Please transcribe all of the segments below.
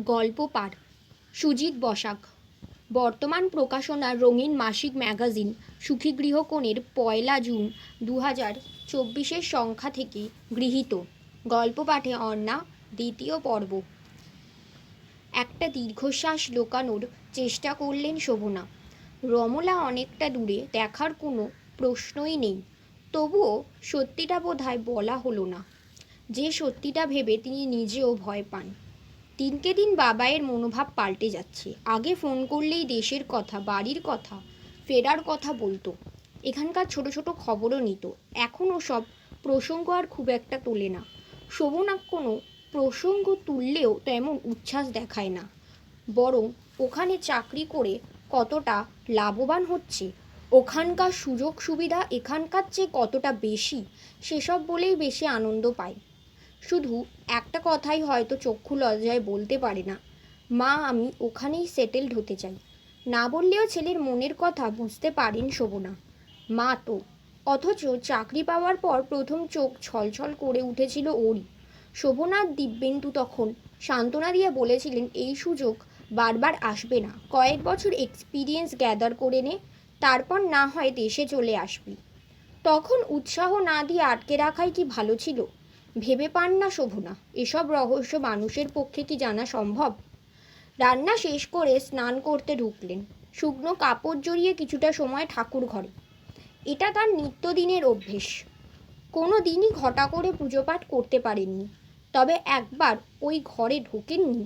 গল্প পাঠ সুজিত বসাক। বর্তমান প্রকাশনার রঙিন মাসিক ম্যাগাজিন সুখী গৃহকোণের 1 জুন 2024 সংখ্যা থেকে গৃহীত। গল্প পাঠে অর্ণা, দ্বিতীয় পর্ব। একটা দীর্ঘশ্বাস লোকানোর চেষ্টা করলেন শোভনা। রমলা অনেকটা দূরে, দেখার কোনো প্রশ্নই নেই। তবুও সত্যিটা বোধহয় বলা হলো না, যে সত্যিটা ভেবে তিনি নিজেও ভয় পান। দিনকে দিন বাবাইয়ের মনোভাব পাল্টে যাচ্ছে। আগে ফোন করলেই দেশের কথা, বাড়ির কথা, ফেরার কথা বলতো। এখানকার ছোট ছোট খবরও নিত। এখন সব প্রসঙ্গ আর খুব একটা তোলে না। শোভনা কোনো প্রসঙ্গ তুললেও তেমন উচ্ছ্বাস দেখায় না। বরং ওখানে চাকরি করে কতটা লাভবান হচ্ছে, ওখানকার সুযোগ সুবিধা এখানকার চেয়ে কতটা বেশি, সেসব বলেই বেশি আনন্দ পায়। শুধু একটা কথাই হয়তো চক্ষু লজ্জায় বলতে পারে না, মা আমি ওখানেই সেটেলড হতে চাই। না বললেও ছেলের মনের কথা বুঝতে পারেন শোভনা। মা তো, অথচ চাকরি পাওয়ার পর প্রথম চোখ ছলছল করে উঠেছিল ওরই। শোভনার দিব্যেন্দু তখন সান্ত্বনা দিয়ে বলেছিলেন, এই সুযোগ বারবার আসবে না, কয়েক বছর এক্সপিরিয়েন্স গ্যাদার করে নে, তারপর না হয় দেশে চলে আসবি। তখন উৎসাহ না দিয়ে আটকে রাখাই কি ভালো ছিল? ভেবে পান না শোভনা, এসব রহস্য মানুষের পক্ষে কি জানা সম্ভব? রান্না শেষ করে স্নান করতে ঢুকলেন। শুকনো কাপড় জড়িয়ে কিছুটা সময় ঠাকুর ঘরে। এটা তার নিত্যদিনের অভ্যেস। কোনো দিনই ঘটা করে পুজো পাঠ করতে পারেননি, তবে একবার ওই ঘরে ঢোকেননি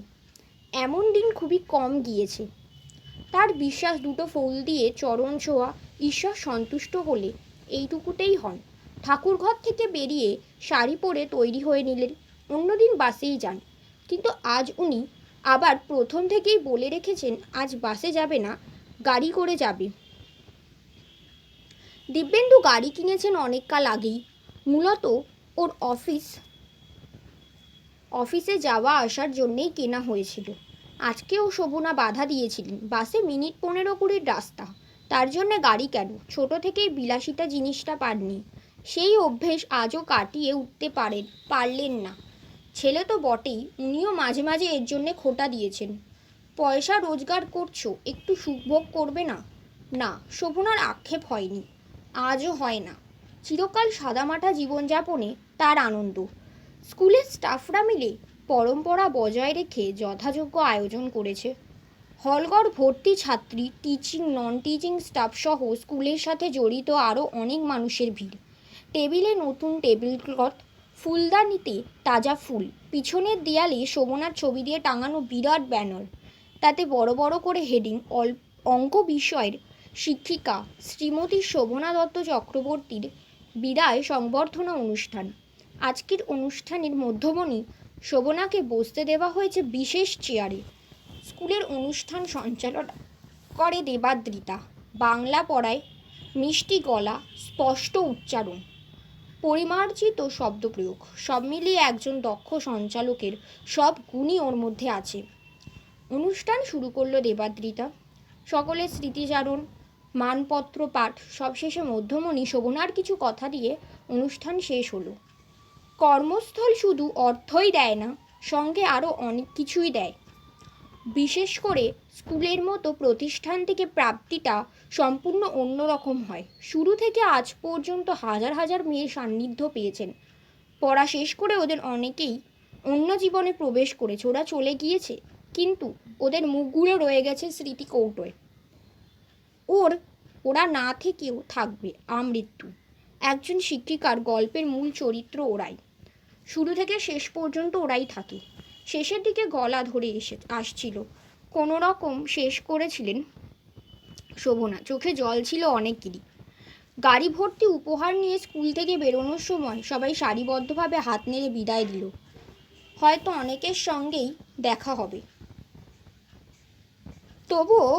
এমন দিন খুবই কম গিয়েছে। তার বিশ্বাস দুটো ফুল দিয়ে চরণ ছোঁয়া ঈশ্বর সন্তুষ্ট হলে এইটুকুতেই হন। ঠাকুরঘর থেকে বেরিয়ে শাড়ি পরে তৈরি হয়ে নিলেন। অন্যদিন বাসেই যান, কিন্তু আজ উনি আবার প্রথম থেকেই বলে রেখেছেন আজ বাসে যাবে না, গাড়ি করে যাবে। দিব্যেন্দু গাড়ি কিনেছেন অনেক কাল আগেই, মূলত ওর অফিসে যাওয়া আসার জন্যেই কেনা হয়েছিল। আজকেও শোভনা বাধা দিয়েছিলেন, বাসে মিনিট 15-20 রাস্তা, তার জন্যে গাড়ি কেন? ছোট থেকেই বিলাসিতা জিনিসটা পাননি, সেই অভ্যেস আজও কাটিয়ে উঠতে পারলেন না। ছেলে তো বটেই, উনিও মাঝে মাঝে এর জন্যে খোঁটা দিয়েছেন। পয়সা রোজগার করছো, একটু সুখভোগ করবে না? না, শোভনার আক্ষেপ হয়নি, আজও হয় না। চিরকাল সাদামাটা জীবনযাপনে তার আনন্দ। স্কুলের স্টাফরা মিলে পরম্পরা বজায় রেখে যথাযোগ্য আয়োজন করেছে। হলঘর ভর্তি ছাত্রী, টিচিং নন টিচিং স্টাফ সহ স্কুলের সাথে জড়িত আরও অনেক মানুষের ভিড়। টেবিলে নতুন টেবিল ক্লথ, ফুলদানিতে তাজা ফুল, পিছনের দেয়ালে শোভনার ছবি দিয়ে টাঙানো বিরাট ব্যানার, তাতে বড় বড় করে হেডিং, অঙ্ক বিষয়ের শিক্ষিকা শ্রীমতী শোভনা দত্ত চক্রবর্তীর বিদায় সংবর্ধনা অনুষ্ঠান। আজকের অনুষ্ঠানের মধ্যমণি শোভনাকে বসতে দেওয়া হয়েছে বিশেষ চেয়ারে। স্কুলের অনুষ্ঠান সঞ্চালনা করে দেবাদ্রিতা। বাংলা পড়ায়, মিষ্টি গলা, স্পষ্ট উচ্চারণ, পরিমার্জিত শব্দপ্রয়োগ, সব মিলিয়ে একজন দক্ষ সঞ্চালকের সব গুণই ওর মধ্যে আছে। অনুষ্ঠান শুরু করলো দেবাদ্রিতা। সকলের স্মৃতিচারণ, মানপত্র পাঠ, সবশেষে মধ্যমণি শোভনার কিছু কথা দিয়ে অনুষ্ঠান শেষ হলো। কর্মস্থল শুধু অর্থই দেয় না, সঙ্গে আরও অনেক কিছুই দেয়। বিশেষ করে স্কুলের মতো প্রতিষ্ঠান থেকে প্রাপ্তিটা সম্পূর্ণ অন্যরকম হয়। শুরু থেকে আজ পর্যন্ত হাজার হাজার মেয়ে সান্নিধ্য পেয়েছেন। পড়া শেষ করে ওদের অনেকেই অন্য জীবনে প্রবেশ করেছে, ওরা চলে গিয়েছে, কিন্তু ওদের মুখগুলো রয়ে গেছে স্মৃতিকৌটোয়। ওরা না থেকেও থাকবে আমৃত্যু। একজন শিক্ষিকার গল্পের মূল চরিত্র ওরাই। শুরু থেকে শেষ পর্যন্ত ওরাই থাকে। শেষের দিকে গলা ধরে আসছিল, কোনো রকম শেষ করেছিলেন শোভনা। চোখে জল ছিল অনেকেরই। গাড়ি ভর্তি উপহার নিয়ে স্কুল থেকে বেরোনোর সময় সবাই সারিবদ্ধভাবে হাত নেড়ে বিদায় দিল। হয়তো অনেকের সঙ্গেই দেখা হবে, তবুও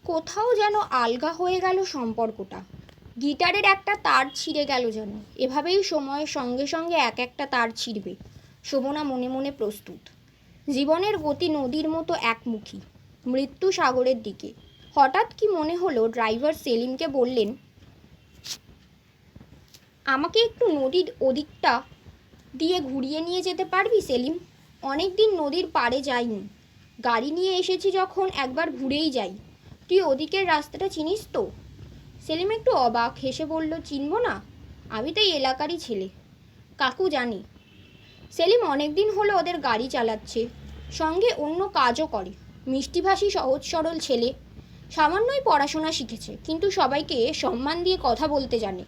কোথাও যেন আলগা হয়ে গেল সম্পর্কটা। গিটারের একটা তার ছিঁড়ে গেল যেন। এভাবেই সময়ের সঙ্গে সঙ্গে এক একটা তার ছিঁড়বে। শোভনা মনে মনে প্রস্তুত। জীবনের গতি নদীর মতো একমুখী, মৃত্যু সাগরের দিকে। হঠাৎ কি মনে হলো, ড্রাইভার সেলিমকে বললেন, আমাকে একটু নদীর ওদিকটা দিয়ে ঘুরিয়ে নিয়ে যেতে পারবি সেলিম? অনেক দিন নদীর পাড়ে যাইনি। গাড়ি নিয়ে এসেছি যখন একবার ঘুরেই যাই। তুই ওদিকের রাস্তাটা চিনিস তো? সেলিম একটু অবাক হেসে বলল, চিনব না? আমি তো এই এলাকারই ছেলে। কাকু জানি। সেলিম অনেকদিন হলো ওদের গাড়ি চালাচ্ছে, সঙ্গে অন্য কাজও করে। মিষ্টিভাষী সহজ সরল ছেলে, সামান্যই পড়াশোনা শিখেছে, কিন্তু সবাইকে সম্মান দিয়ে কথা বলতে জানে।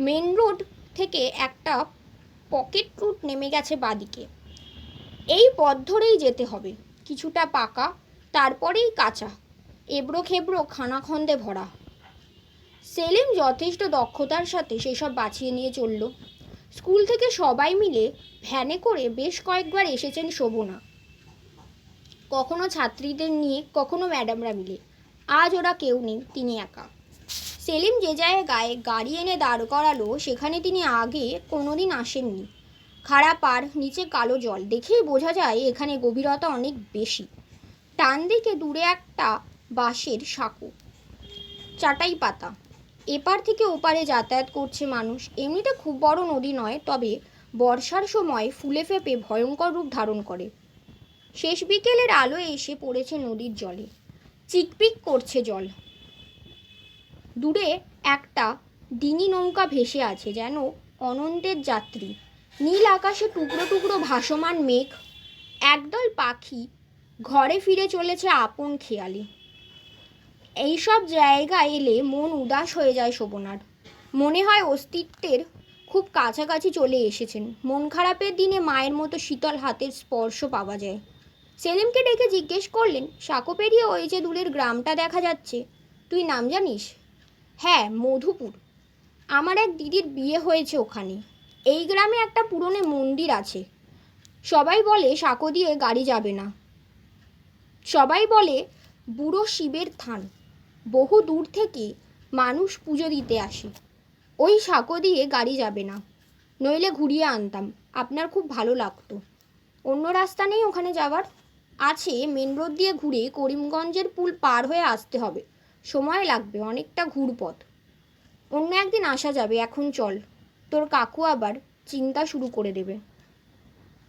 মেন রোড থেকে একটা পকেট রুট নেমে গেছে বাদিকে। এই পথ ধরেই যেতে হবে, কিছুটা পাকা, তারপরেই কাঁচা, এবড়ো খেবড়ো খানাখন্দে ভরা। সেলিম যথেষ্ট দক্ষতার সাথে সেসব বাছিয়ে নিয়ে চলল। স্কুল থেকে সবাই মিলে ভ্যানে করে বেশ কয়েকবার এসেছেন শোভনা, কখনো ছাত্রীদের নিয়ে, কখনো ম্যাডামরা মিলে। আজ ওরা কেউ নেই, তিনি একা। সেলিম যে জায়গায় গাড়ি এনে দাঁড় করালো সেখানে তিনি আগে কোনোদিন আসেননি। খাড়া পাড়, নিচে কালো জল, দেখেই বোঝা যায় এখানে গভীরতা অনেক বেশি। টান দিকে দূরে একটা বাঁশের সাঁকো, চাটাই পাতা, এপার থেকে ওপারে যাতায়াত করছে মানুষ। এমনিতে খুব বড় নদী নয়, তবে বর্ষার সময় ফুলে ফেঁপে ভয়ঙ্কর রূপ ধারণ করে। শেষ বিকেলের আলো এসে পড়েছে নদীর জলে, চিকপিক করছে জল। দূরে একটা ডিঙি নৌকা ভেসে আছে, যেন অনন্তের যাত্রী। নীল আকাশে টুকরো টুকরো ভাসমান মেঘ, একদল পাখি ঘরে ফিরে চলেছে আপন খেয়ালে। এইসব জায়গায় এলে মন উদাস হয়ে যায় শোভনার। মনে হয় অস্তিত্বের খুব কাছাকাছি চলে এসেছেন। মন খারাপের দিনে মায়ের মতো শীতল হাতের স্পর্শ পাওয়া যায়। সেলিমকে ডেকে জিজ্ঞেস করলেন, সাঁকো পেরিয়ে ওই যে দূরের গ্রামটা দেখা যাচ্ছে, তুই নাম জানিস? হ্যাঁ, মধুপুর। আমার এক দিদির বিয়ে হয়েছে ওখানে। এই গ্রামে একটা পুরনো মন্দির আছে। সবাই বলে সাঁকো দিয়ে গাড়ি যাবে না। সবাই বলে বুড়ো শিবের থান, বহু দূর থেকে মানুষ পুজো দিতে আসে। ওই সাঁকো দিয়ে গাড়ি যাবে না, নইলে ঘুরিয়ে আনতাম, আপনার খুব ভালো লাগতো। অন্য রাস্তা নেই ওখানে যাওয়ার? আছে, মেন রোড দিয়ে ঘুরে করিমগঞ্জের পুল পার হয়ে আসতে হবে, সময় লাগবে, অনেকটা ঘুরপথ। অন্য একদিন আসা যাবে, এখন চল, তোর কাকু আবার চিন্তা শুরু করে দেবে।